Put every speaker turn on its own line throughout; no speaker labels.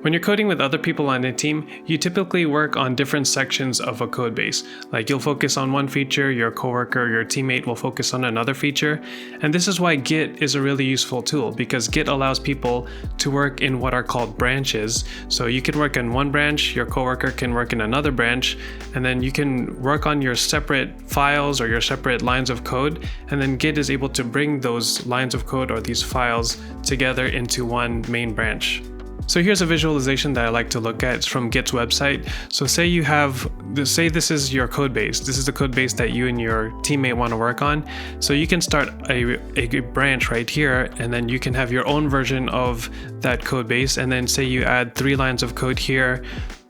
When you're coding with other people on a team, you typically work on different sections of a code base. Like you'll focus on one feature, your coworker, your teammate will focus on another feature. And this is why Git is a really useful tool, because Git allows people to work in what are called branches. So you can work in one branch, your coworker can work in another branch, and then you can work on your separate files or your separate lines of code. And then Git is able to bring those lines of code or these files together into one main branch. So here's a visualization that I like to look at. It's from Git's website. So say this is your code base. This is the code base that you and your teammate want to work on. So you can start a branch right here, and then you can have your own version of that code base. And then say you add 3 lines of code here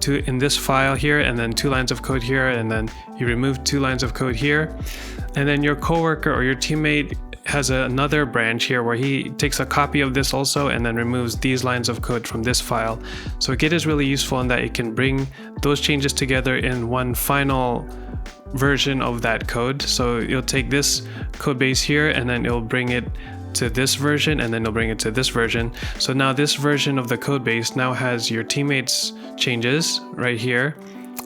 in this file here, and then 2 lines of code here, and then you remove 2 lines of code here. And then your coworker or your teammate has another branch here where he takes a copy of this also and then removes these lines of code from this file. So Git is really useful in that it can bring those changes together in one final version of that code. So you'll take this code base here and then it'll bring it to this version, and then it'll bring it to this version. So now this version of the code base now has your teammates' changes right here,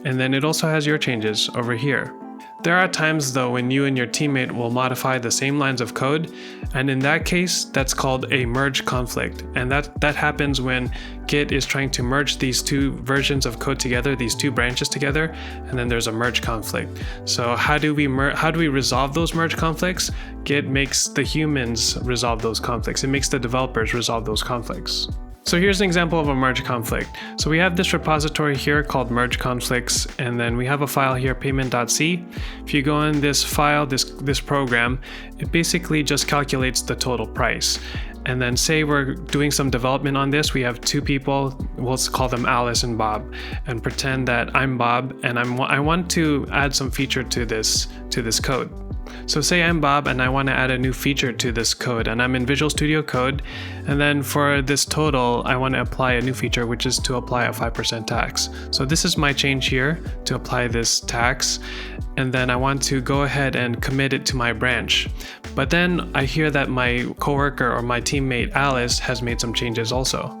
and then it also has your changes over here. There are times though when you and your teammate will modify the same lines of code, and in that case that's called a merge conflict, and that happens when Git is trying to merge these 2 versions of code together, these 2 branches together, and then there's a merge conflict. So how do we resolve those merge conflicts? Git makes the humans resolve those conflicts. It makes the developers resolve those conflicts. So here's an example of a merge conflict. So we have this repository here called merge conflicts, and then we have a file here, payment.c. If you go in this file, this program, it basically just calculates the total price. And then say we're doing some development on this, we have 2 people, we'll call them Alice and Bob, and pretend that I'm Bob and I want to add some feature to this code. So say I'm Bob and I want to add a new feature to this code, and I'm in Visual Studio Code, and then for this total I want to apply a new feature, which is to apply a 5% tax. So this is my change here to apply this tax, and then I want to go ahead and commit it to my branch. But then I hear that my coworker or my teammate Alice has made some changes also.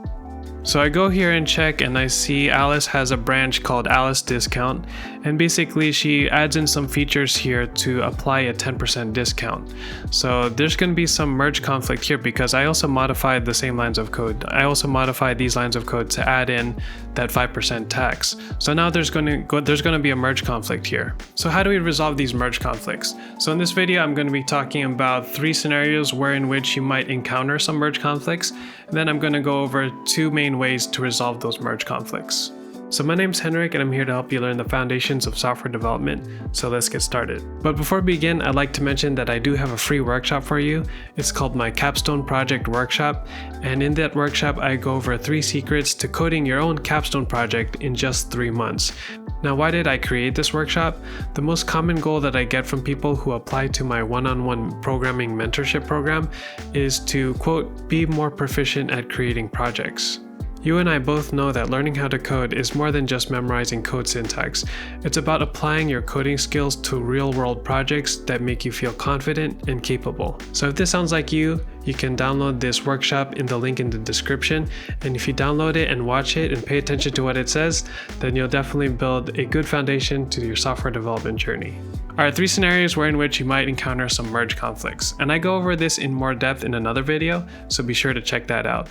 So I go here and check, and I see Alice has a branch called Alice Discount, and basically she adds in some features here to apply a 10% discount. So there's going to be some merge conflict here because I also modified the same lines of code. I also modified these lines of code to add in that 5% tax. So now there's going to be a merge conflict here. So how do we resolve these merge conflicts? So in this video I'm going to be talking about 3 scenarios in which you might encounter some merge conflicts, and then I'm going to go over 2 main ways to resolve those merge conflicts. So my name's Henrik, and I'm here to help you learn the foundations of software development. So let's get started. But before we begin, I'd like to mention that I do have a free workshop for you. It's called my Capstone Project Workshop, and in that workshop I go over 3 secrets to coding your own Capstone project in just 3 months. Now, why did I create this workshop? The most common goal that I get from people who apply to my one-on-one programming mentorship program is to, quote, be more proficient at creating projects. You and I both know that learning how to code is more than just memorizing code syntax. It's about applying your coding skills to real-world projects that make you feel confident and capable. So if this sounds like you can download this workshop in the link in the description. And if you download it and watch it and pay attention to what it says, then you'll definitely build a good foundation to your software development journey. Alright, 3 scenarios in which you might encounter some merge conflicts. And I go over this in more depth in another video, so be sure to check that out.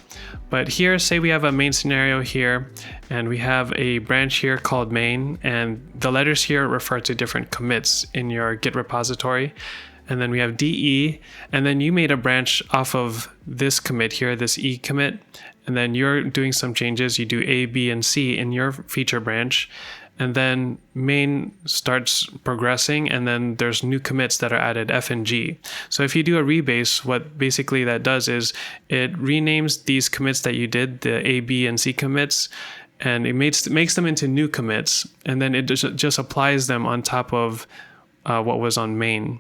But here, say we have a main scenario here, and we have a branch here called main, and the letters here refer to different commits in your Git repository. And then we have DE, and then you made a branch off of this commit here, this E commit, and then you're doing some changes. You do A, B, and C in your feature branch. And then main starts progressing, and then there's new commits that are added, F and G. So if you do a rebase, what basically that does is it renames these commits that you did, the A, B, and C commits, and it makes them into new commits, and then it just applies them on top of what was on main.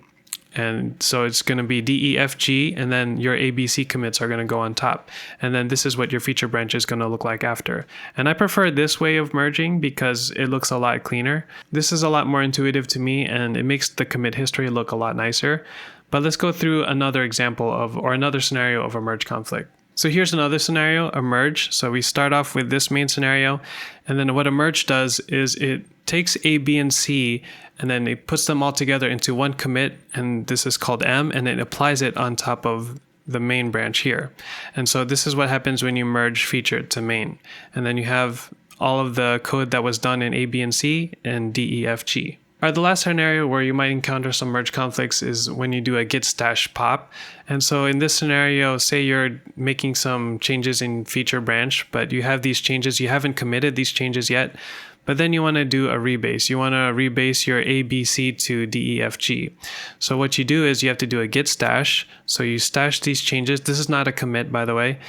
And so it's going to be D, E, F, G, and then your A, B, C commits are going to go on top. And then this is what your feature branch is going to look like after. And I prefer this way of merging because it looks a lot cleaner. This is a lot more intuitive to me, and it makes the commit history look a lot nicer. But let's go through another example of, or another scenario of a merge conflict. So here's another scenario, a merge. So we start off with this main scenario, and then what a merge does is it takes A, B, and C, and then it puts them all together into one commit, and this is called M, and it applies it on top of the main branch here. And so this is what happens when you merge feature to main. And then you have all of the code that was done in A, B, and C, and D, E, F, G. All right, the last scenario where you might encounter some merge conflicts is when you do a git stash pop. And so in this scenario, say you're making some changes in feature branch, but you have these changes, you haven't committed these changes yet, but then you want to do a rebase. You want to rebase your A, B, C to D, E, F, G. So what you do is you have to do a git stash. So you stash these changes. This is not a commit, by the way.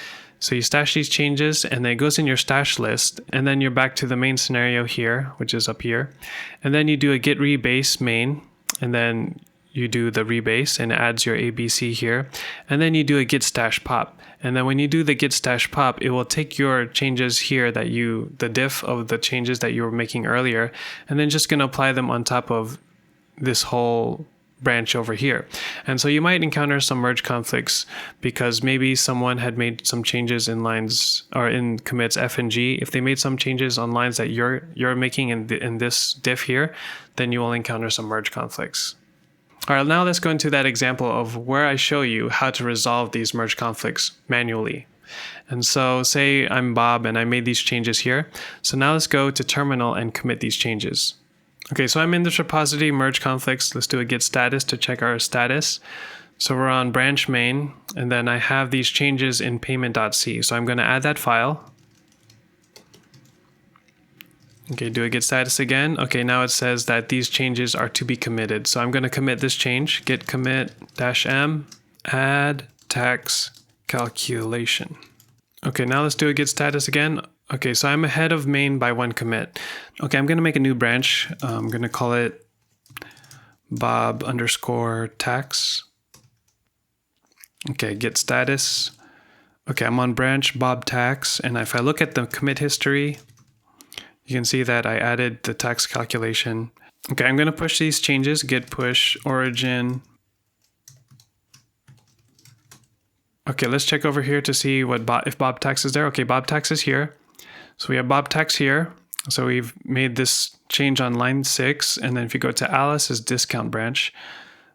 So you stash these changes, and then it goes in your stash list, and then you're back to the main scenario here, which is up here. And then you do a git rebase main, and then you do the rebase and it adds your ABC here. And then you do a git stash pop. And then when you do the git stash pop, it will take your changes here that the diff of the changes that you were making earlier, and then just gonna apply them on top of this whole branch over here. And so you might encounter some merge conflicts because maybe someone had made some changes in lines or in commits F and G. If they made some changes on lines that you're making in this diff here, then you will encounter some merge conflicts. All right, now let's go into that example of where I show you how to resolve these merge conflicts manually. And so say I'm Bob and I made these changes here. So now let's go to terminal and commit these changes. Okay, so I'm in this repository, merge conflicts. Let's do a git status to check our status. So we're on branch main, and then I have these changes in payment.c. So I'm going to add that file. Okay, do a git status again. Okay, now it says that these changes are to be committed. So I'm going to commit this change, git commit -m, add tax calculation. Okay, now let's do a git status again. Okay, so I'm ahead of main by one commit. Okay, I'm going to make a new branch. I'm going to call it Bob_tax. Okay, git status. Okay, I'm on branch Bob tax, and if I look at the commit history, you can see that I added the tax calculation. Okay, I'm going to push these changes, git push origin. Okay, let's check over here to see if Bob tax is there. Okay, Bob tax is here. So we have Bob tax here. So we've made this change on line 6. And then if you go to Alice's discount branch,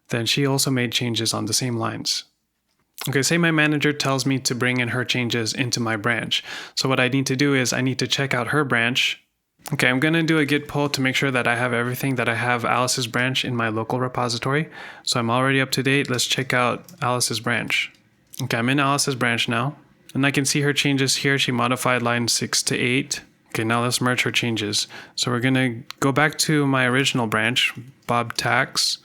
then she also made changes on the same lines. Okay, say my manager tells me to bring in her changes into my branch. So what I need to do is I need to check out her branch. Okay, I'm going to do a git pull to make sure that I have everything, that I have Alice's branch in my local repository. So I'm already up to date. Let's check out Alice's branch. Okay, I'm in Alice's branch now. And I can see her changes here. She modified line 6 to 8. Okay, now let's merge her changes. So we're going to go back to my original branch, Bob tax.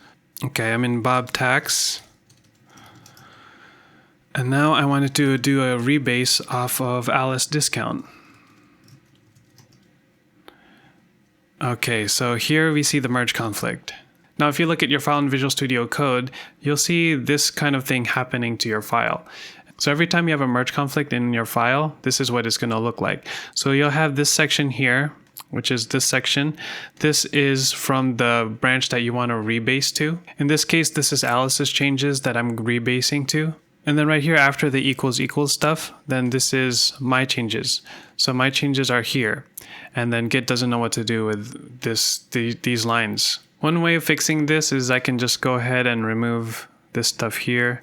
Okay, I'm in Bob tax. And now I wanted to do a rebase off of Alice discount. Okay, so here we see the merge conflict. Now, if you look at your file in Visual Studio Code, you'll see this kind of thing happening to your file. So every time you have a merge conflict in your file, this is what it's going to look like. So you'll have this section here, which is this section. This is from the branch that you want to rebase to. In this case, this is Alice's changes that I'm rebasing to. And then right here after the equals stuff, then this is my changes. So my changes are here. And then Git doesn't know what to do with these lines. One way of fixing this is I can just go ahead and remove this stuff here.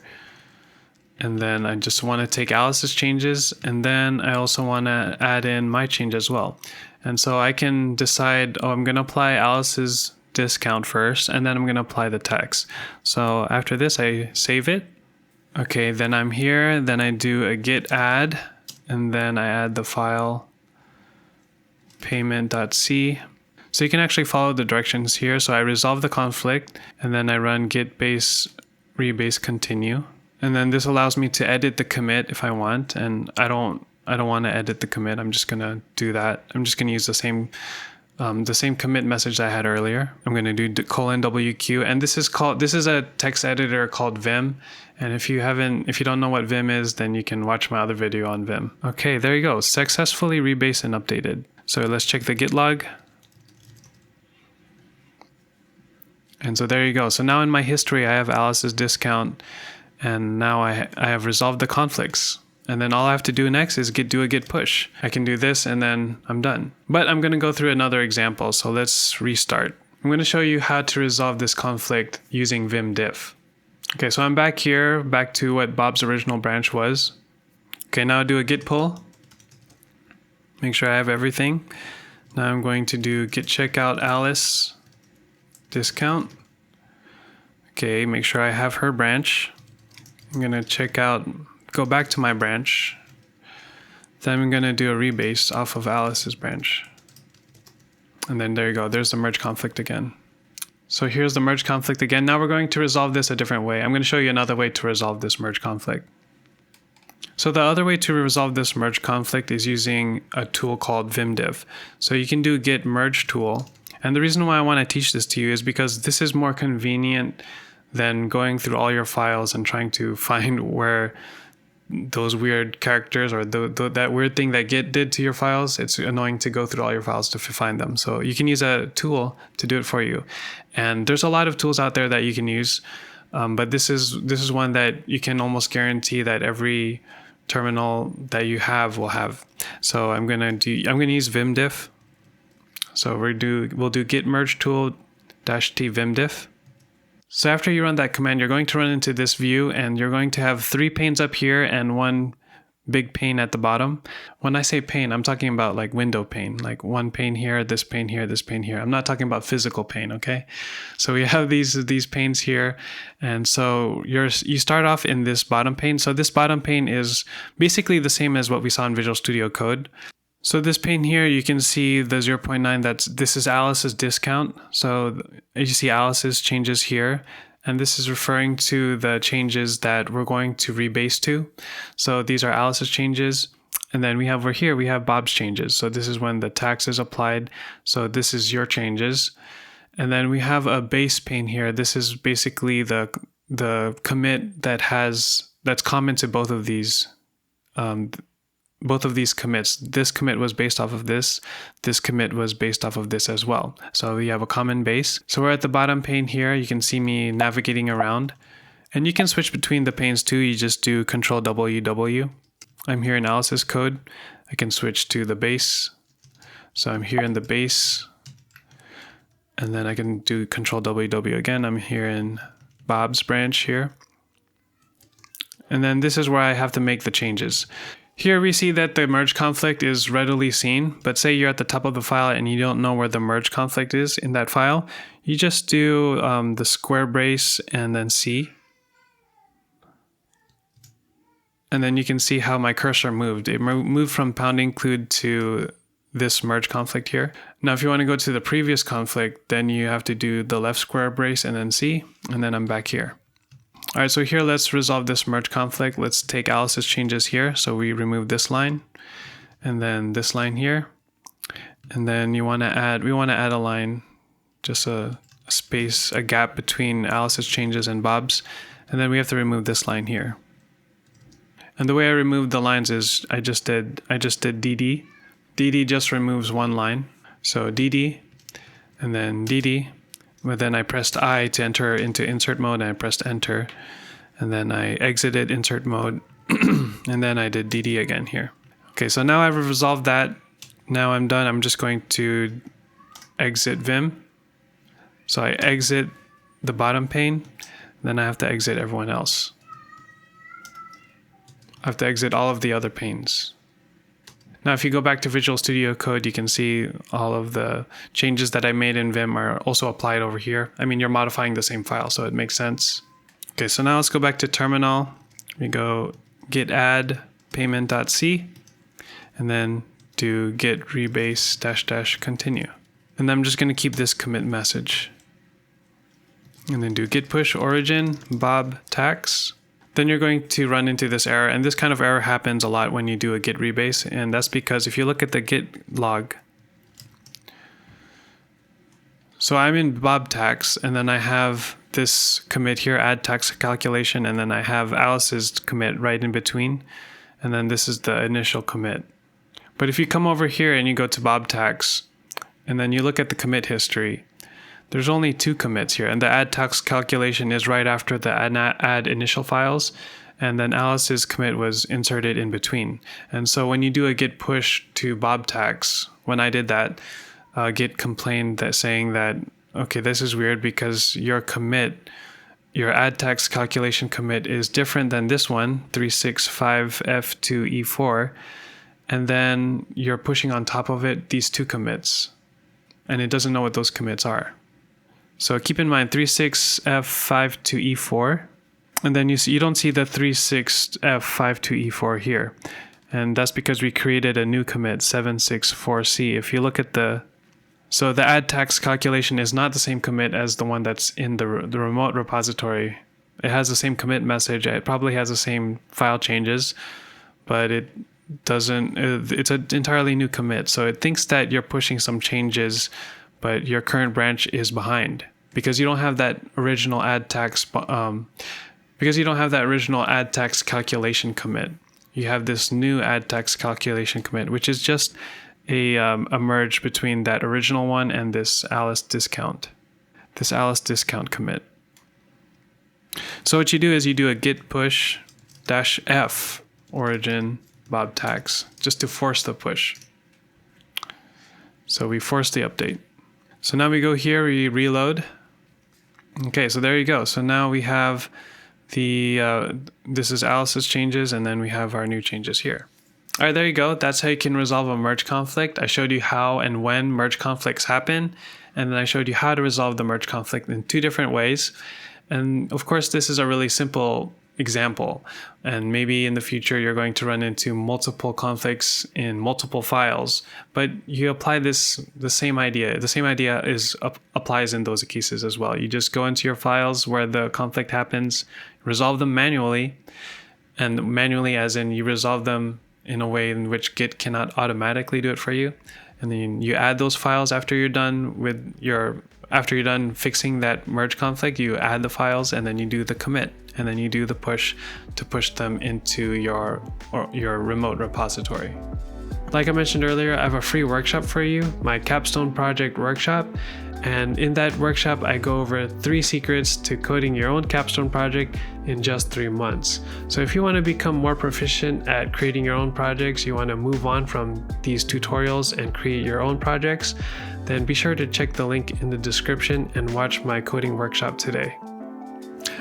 And then I just want to take Alice's changes, and then I also want to add in my change as well. And so I can decide, oh, I'm going to apply Alice's discount first, and then I'm going to apply the tax. So after this, I save it. Okay, then I'm here, then I do a git add, and then I add the file payment.c. So you can actually follow the directions here. So I resolve the conflict, and then I run git base rebase continue. And then this allows me to edit the commit if I want, and I don't want to edit the commit. I'm just gonna do that. I'm just gonna use the same commit message that I had earlier. I'm gonna do :WQ, and this is a text editor called Vim. And if you don't know what Vim is, then you can watch my other video on Vim. Okay, there you go. Successfully rebased and updated. So let's check the git log. And so there you go. So now in my history, I have Alice's discount. And now I have resolved the conflicts. And then all I have to do next is do a git push. I can do this and then I'm done. But I'm going to go through another example. So let's restart. I'm going to show you how to resolve this conflict using vim diff. Okay, so I'm back here, back to what Bob's original branch was. Okay, now do a git pull. Make sure I have everything. Now I'm going to do git checkout Alice discount. Okay, make sure I have her branch. I'm going to go back to my branch. Then I'm going to do a rebase off of Alice's branch. And then there you go, there's the merge conflict again. So here's the merge conflict again. Now we're going to resolve this a different way. I'm going to show you another way to resolve this merge conflict. So the other way to resolve this merge conflict is using a tool called vimdiff. So you can do git merge tool. And the reason why I want to teach this to you is because this is more convenient than going through all your files and trying to find where those weird characters or that weird thing that git did to your files. It's annoying to go through all your files to find them. So you can use a tool to do it for you. And there's a lot of tools out there that you can use. But this is one that you can almost guarantee that every terminal that you have will have. So I'm gonna use vimdiff. So we'll do git merge tool -t vimdiff. So after you run that command, you're going to run into this view and you're going to have 3 panes up here and 1 big pane at the bottom. When I say pane, I'm talking about like window pane, like 1 pane here, this pane here, this pane here. I'm not talking about physical pane, okay? So we have these panes here. And so you start off in this bottom pane. So this bottom pane is basically the same as what we saw in Visual Studio Code. So this pane here, you can see the 0.9, this is Alice's discount. So you see Alice's changes here, and this is referring to the changes that we're going to rebase to. So these are Alice's changes. And then we have over here, we have Bob's changes. So this is when the tax is applied. So this is your changes. And then we have a base pane here. This is basically the commit that's common to both of these commits. This commit was based off of this commit was based off of this as well. So we have a common base. So we're at the bottom pane here. You can see me navigating around, and you can switch between the panes too. You just do Control WW. I'm here in Alice's code. I can switch to the base. So I'm here in the base, and then I can do Control WW again. I'm here in Bob's branch here. And then this is where I have to make the changes. Here we see that the merge conflict is readily seen, but say you're at the top of the file and you don't know where the merge conflict is in that file, you just do the square brace and then C. And then you can see how my cursor moved. It moved from pound include to this merge conflict here. Now if you want to go to the previous conflict, then you have to do the left square brace and then C, and then I'm back here. All right, so here let's resolve this merge conflict. Let's take Alice's changes here. So we remove this line and then this line here. And then we want to add a line, just a space, a gap between Alice's changes and Bob's. And then we have to remove this line here. And the way I removed the lines is I just did DD. DD just removes 1 line. So DD and then DD. But then I pressed I to enter into insert mode, and I pressed enter, and then I exited insert mode, and then I did DD again here. Okay, so now I've resolved that. Now I'm done. I'm just going to exit Vim. So I exit the bottom pane, then I have to exit everyone else. I have to exit all of the other panes. Now, if you go back to Visual Studio Code, you can see all of the changes that I made in Vim are also applied over here. I mean, you're modifying the same file, so it makes sense. Okay, so now let's go back to terminal. We go git add payment.c, and then do git rebase -- continue. And then I'm just going to keep this commit message. And then do git push origin Bob tax. Then you're going to run into this error, and this kind of error happens a lot when you do a git rebase, and that's because if you look at the git log, so I'm in Bob tax, and then I have this commit here, add tax calculation, and then I have Alice's commit right in between, and then this is the initial commit. But if you come over here and you go to Bob tax, and then you look at the commit history, there's only 2 commits here, and the add tax calculation is right after the add initial files, and then Alice's commit was inserted in between. And so when you do a git push to Bobtax, when I did that, Git complained that saying that, okay, this is weird because your commit, your add tax calculation commit is different than this one, 365F2E4, and then you're pushing on top of it these two commits, and it doesn't know what those commits are. So keep in mind 36F52E4, and then you don't see the 36F52E4 here. And that's because we created a new commit, 764C. If you look at so the add tax calculation is not the same commit as the one that's in the remote repository. It has the same commit message. It probably has the same file changes, but it doesn't, it's an entirely new commit. So it thinks that you're pushing some changes, but your current branch is behind because you don't have that original add tax, calculation commit. You have this new add tax calculation commit, which is just a merge between that original one and this Alice discount commit. So what you do is you do a git push -f origin Bobtax just to force the push. So we force the update. So now we go here, we reload. Okay, so there you go. So now we have this is Alice's changes, and then we have our new changes here. All right, there you go. That's how you can resolve a merge conflict. I showed you how and when merge conflicts happen, and then I showed you how to resolve the merge conflict in two different ways. And of course, this is a really simple example, and maybe in the future you're going to run into multiple conflicts in multiple files, but you apply the same idea. The same idea applies in those cases as well. You just go into your files where the conflict happens, resolve them manually, and manually as in you resolve them in a way in which Git cannot automatically do it for you. And then you add those files after you're done fixing that merge conflict. You add the files, and then you do the commit, and then you do the push to push them into your remote repository. Like I mentioned earlier, I have a free workshop for you, my Capstone project workshop. And in that workshop, I go over 3 secrets to coding your own Capstone project in just 3 months. So if you want to become more proficient at creating your own projects, you want to move on from these tutorials and create your own projects, then be sure to check the link in the description and watch my coding workshop today.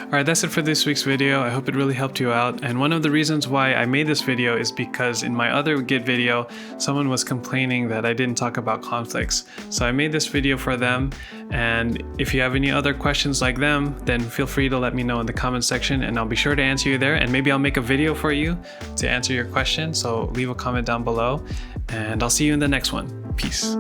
Alright, that's it for this week's video. I hope it really helped you out. And one of the reasons why I made this video is because in my other Git video, someone was complaining that I didn't talk about conflicts. So I made this video for them. And if you have any other questions like them, then feel free to let me know in the comment section, and I'll be sure to answer you there. And maybe I'll make a video for you to answer your question. So leave a comment down below, and I'll see you in the next one. Peace.